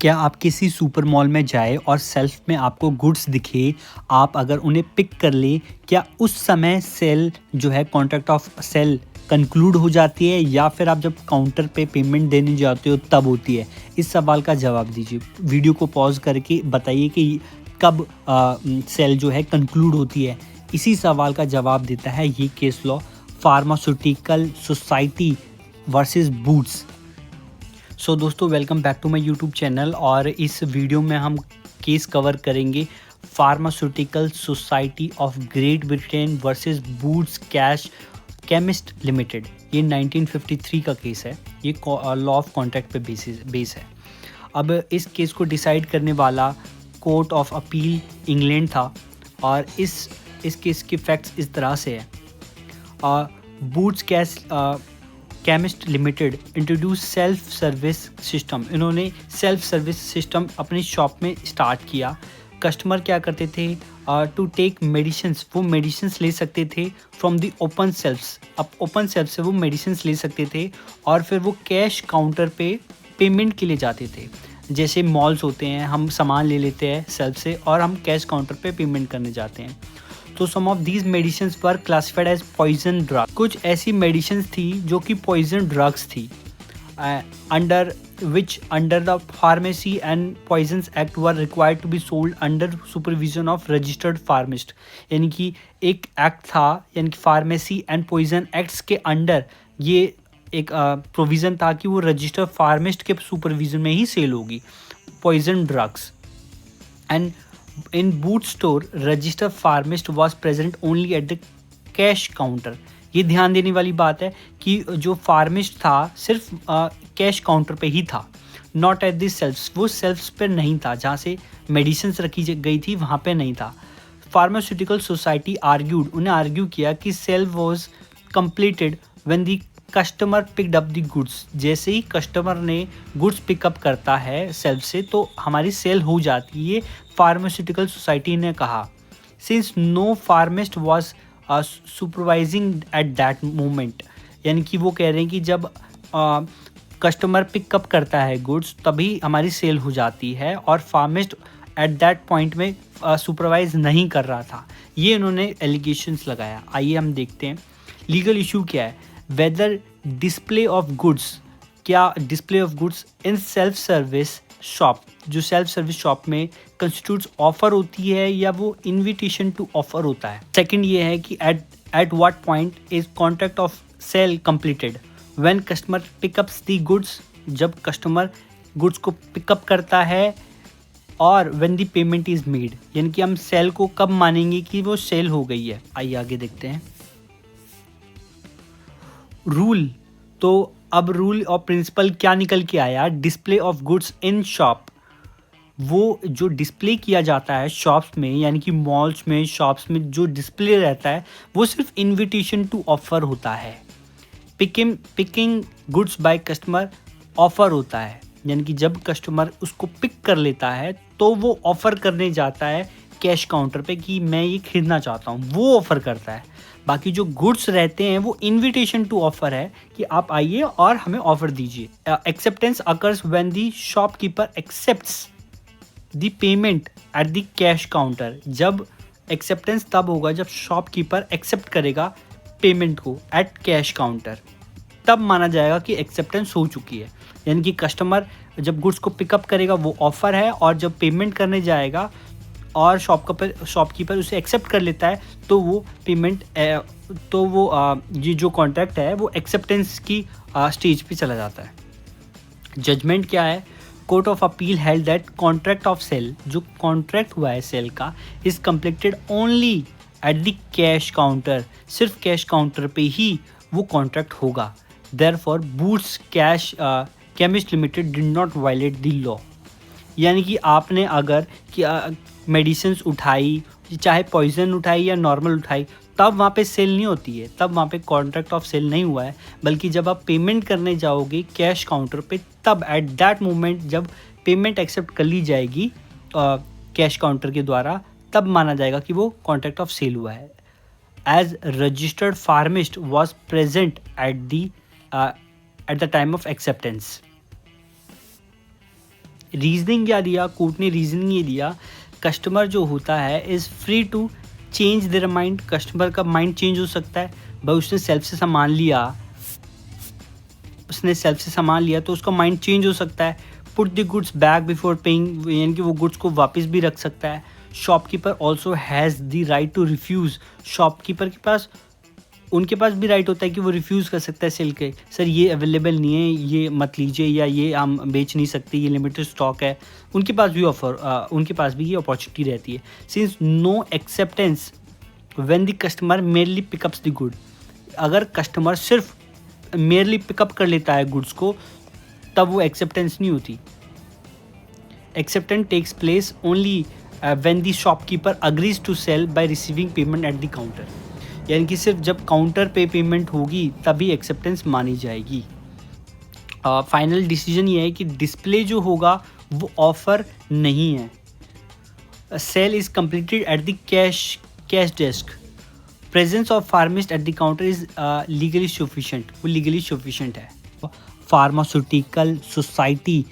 क्या आप किसी सुपर मॉल में जाए और शेल्फ में आपको गुड्स दिखे, आप अगर उन्हें पिक कर ले, क्या उस समय सेल जो है कॉन्ट्रैक्ट ऑफ सेल कंक्लूड हो जाती है या फिर आप जब काउंटर पे पेमेंट देने जाते हो तब होती है? इस सवाल का जवाब दीजिए। वीडियो को पॉज़ करके बताइए कि कब सेल जो है कंक्लूड होती है। इसी सवाल का जवाब देता है ये case law, pharmaceutical society versus Boots. So दोस्तों, welcome back to my YouTube channel. और इस वीडियो में हम केस कवर करेंगे pharmaceutical society of Great Britain versus Boots cash chemist limited. ये 1953 का केस है। ये लॉ ऑफ कॉन्ट्रैक्ट पे बेस है। अब इस केस को डिसाइड करने वाला कोर्ट ऑफ अपील इंग्लैंड था और इस केस के फैक्ट्स इस तरह से है। Boots cash chemist limited introduce self service system. इन्होंने सेल्फ सर्विस सिस्टम अपनी शॉप में स्टार्ट किया। कस्टमर क्या करते थे, टू टेक मेडिसिन्स, वो मेडिसिन्स ले सकते थे फ्रॉम दी ओपन सेल्फ्स। अब ओपन सेल्फ से वो मेडिसिन्स ले सकते थे और फिर वो कैश काउंटर पे पेमेंट के लिए जाते थे। जैसे मॉल्स होते हैं, हम सामान ले लेते हैं सेल्फ से और हम कैश काउंटर पे पेमेंट करने जाते हैं। तो some of these medicines were classified as poison drug. कुछ ऐसी मेडिसिन्स थी जो कि पॉइजन ड्रग्स थी, under the pharmacy and poisons act were required to be sold under supervision of registered pharmacist. यानी कि एक एक्ट था, यानी कि फार्मेसी एंड पॉइजन एक्ट्स के अंडर ये एक प्रोविज़न था कि वो रजिस्टर्ड फार्मिस्ट के सुपरविजन में ही सेल होगी poison drugs. And in boot store registered pharmacist was present only at the cash counter। ये ध्यान देने वाली बात है कि जो फार्मिस्ट था सिर्फ कैश काउंटर पे ही था, नॉट एट दी सेल्फ्स। वो सेल्फ्स पे नहीं था, जहाँ से मेडिसिन्स रखी गई थी वहाँ पे नहीं था। फार्मास्यूटिकल सोसाइटी आर्ग्यूड, उन्हें आर्ग्यू किया कि sale was completed when the customer picked up the goods. जैसे ही कस्टमर ने गुड्स पिकअप करता है सेल्फ से तो हमारी सेल हो जाती है, फार्मास्यूटिकल सोसाइटी ने कहा। Since no pharmacist was supervising at that moment, यानी कि वो कह रहे हैं कि जब कस्टमर पिकअप करता है गुड्स तभी हमारी सेल हो जाती है और फार्मिस्ट एट दैट पॉइंट में सुपरवाइज नहीं कर रहा था। ये उन्होंने एलिगेशंस लगाया। आइए हम देखते हैं लीगल इशू क्या है। वेदर डिस्प्ले ऑफ गुड्स, क्या display of goods in self service shop, जो सेल्फ सर्विस शॉप में कंस्टिट्यूट्स ऑफर होती है या वो इनविटेशन टू ऑफर होता है। सेकंड ये है कि at what point is contract of sale completed, when customer pickups the goods, जब कस्टमर गुड्स को पिकअप करता है, और when the payment is made, यानी कि हम सेल को कब मानेंगे कि वो सेल हो गई है। आइए आगे देखते हैं। रूल, तो अब रूल और प्रिंसिपल क्या निकल के आया। Display of goods in shop, वो जो डिस्प्ले किया जाता है शॉप्स में, यानी कि मॉल्स में, शॉप्स में जो डिस्प्ले रहता है वो सिर्फ इनविटेशन टू ऑफर होता है। Picking goods by customer offer होता है, यानी कि जब कस्टमर उसको पिक कर लेता है तो वो ऑफर करने जाता है कैश काउंटर पे कि मैं ये खरीदना चाहता हूँ, वो ऑफर करता है। बाकी जो गुड्स रहते हैं वो इनविटेशन टू ऑफर है कि आप आइए और हमें ऑफर दीजिए। Acceptance occurs when the shopkeeper accepts the payment eight the cash counter. जब एक्सेप्टेंस तब होगा जब शॉपकीपर एक्सेप्ट करेगा पेमेंट को एट कैश काउंटर, तब माना जाएगा कि एक्सेप्टेंस हो चुकी है। यानी कि कस्टमर जब गुड्स को पिकअप करेगा वो ऑफर है, और जब पेमेंट करने जाएगा और शॉपकीपर उसे एक्सेप्ट कर लेता है तो वो पेमेंट ये जो कॉन्ट्रैक्ट है वो एक्सेप्टेंस की स्टेज पे चला जाता है। जजमेंट क्या है। Court of appeal held that contract of sale, जो कॉन्ट्रैक्ट हुआ है सेल का, is completed only at the cash counter. सिर्फ कैश काउंटर पे ही वो कॉन्ट्रैक्ट होगा। Therefore Boots cash chemist Limited did not violate the law. यानी कि आपने अगर मेडिसिन्स उठाई, चाहे पॉइजन उठाई या नॉर्मल उठाई, तब वहाँ पे सेल नहीं होती है, तब वहाँ पे कॉन्ट्रैक्ट ऑफ सेल नहीं हुआ है। बल्कि जब आप पेमेंट करने जाओगे कैश काउंटर पे, तब एट दैट मोमेंट जब पेमेंट एक्सेप्ट कर ली जाएगी कैश काउंटर के द्वारा, तब माना जाएगा कि वो कॉन्ट्रैक्ट ऑफ सेल हुआ है। As registered pharmacist was present at the time of acceptance. Reasoning क्या दिया कोर्ट ने? रीजनिंग ये दिया, कस्टमर जो होता है is free to change their mind. Customer का माइंड चेंज हो सकता है। भाई उसने सेल्फ से सामान लिया तो उसका माइंड चेंज हो सकता है। Put the goods back before paying, यानी कि वो गुड्स को वापस भी रख सकता है। Shopkeeper also has the right to refuse, shopkeeper के पास उनके पास भी राइट होता है कि वो रिफ्यूज़ कर सकता है सेल के, सर ये अवेलेबल नहीं है, ये मत लीजिए, या ये हम बेच नहीं सकते, ये लिमिटेड स्टॉक है। उनके पास भी ये अपॉर्चुनिटी रहती है। Since no acceptance when the customer merely pickups the good, अगर कस्टमर सिर्फ मेरली पिकअप कर लेता है गुड्स को, तब वो एक्सेप्टेंस नहीं होती। Acceptance takes place only when the shopkeeper agrees to sell by receiving payment at the counter, यानी कि सिर्फ जब काउंटर पे पेमेंट होगी तभी एक्सेप्टेंस मानी जाएगी। फाइनल डिसीजन ये है कि डिस्प्ले जो होगा वो ऑफ़र नहीं है। Sale is completed at the cash desk. Presence of pharmacist at the counter is legally sufficient, वो लीगली सफिशेंट है। फार्मास्यूटिकल सोसाइटी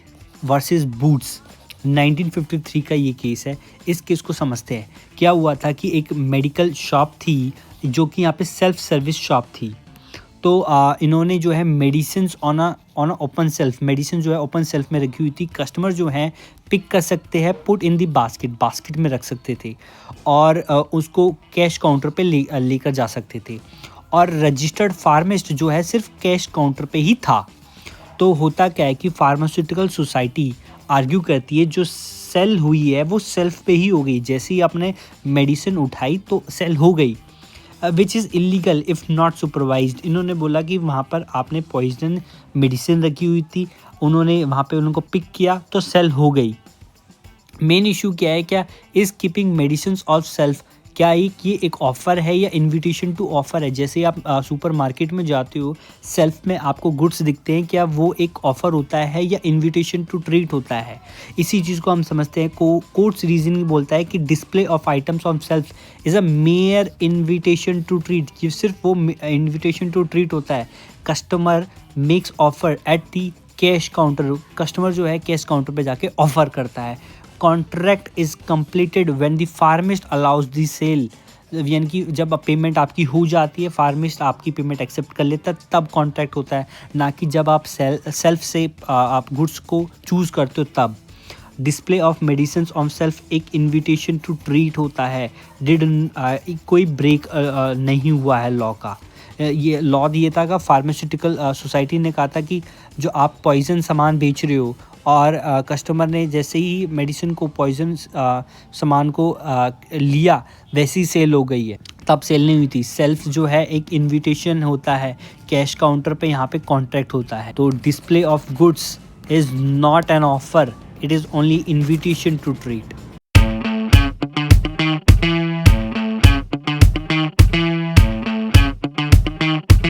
वर्सेस बूट्स, 1953 का ये केस है। इस केस को समझते हैं। क्या हुआ था कि एक मेडिकल शॉप थी जो कि यहाँ पे सेल्फ सर्विस शॉप थी। तो इन्होंने जो है medicine on a open self, medicine जो है ओपन सेल्फ में रखी हुई थी। कस्टमर जो है पिक कर सकते हैं, पुट इन दी बास्केट में रख सकते थे और उसको कैश काउंटर पे लेकर जा सकते थे। और रजिस्टर्ड फार्मिस्ट जो है सिर्फ कैश काउंटर पे ही था। तो होता क्या है कि फार्मास्यूटिकल सोसाइटी आर्ग्यू करती है जो सेल हुई है वो सेल्फ पे ही हो गई, जैसे ही आपने मेडिसिन उठाई तो सेल हो गई, which is illegal if not supervised. इन्होंने बोला कि वहाँ पर आपने पॉइजन मेडिसिन रखी हुई थी, उन्होंने वहाँ पे उनको पिक किया तो सेल हो गई। मेन इशू क्या है, क्या is keeping medicine of self, क्या ये एक ऑफ़र है या इनविटेशन टू ऑफ़र है? जैसे आप सुपर मार्केट में जाते हो, सेल्फ में आपको गुड्स दिखते हैं, क्या वो एक ऑफ़र होता है या इनविटेशन टू ट्रीट होता है? इसी चीज़ को हम समझते हैं। कोर्ट्स रीजनिंग बोलता है कि display of items on shelf is a mere invitation to treat, ये सिर्फ वो इनविटेशन टू ट्रीट होता है। Customer makes offer at the cash counter, customer जो है कैश काउंटर पे जाके ऑफ़र करता है। Contract is completed when the pharmacist allows the sale, यानी कि जब पेमेंट आपकी हो जाती है, फार्मिस्ट आपकी पेमेंट एक्सेप्ट कर लेता है, तब कॉन्ट्रैक्ट होता है, ना कि जब आप सेल्फ से आप गुड्स को चूज़ करते हो तब। Display of medicine on self एक इनविटेशन टू ट्रीट होता है। कोई ब्रेक नहीं हुआ है लॉ का। ये लॉ दिया था कि फार्मास्यूटिकल सोसाइटी ने कहा था कि जो आप पॉइजन सामान बेच रहे हो और कस्टमर ने जैसे ही मेडिसिन को पॉइजन सामान को लिया वैसी ही सेल हो गई है, तब सेल नहीं हुई थी। सेल्फ जो है एक इनविटेशन होता है, कैश काउंटर पे यहाँ पे कॉन्ट्रैक्ट होता है। तो display of goods is not an offer, it is only invitation to treat.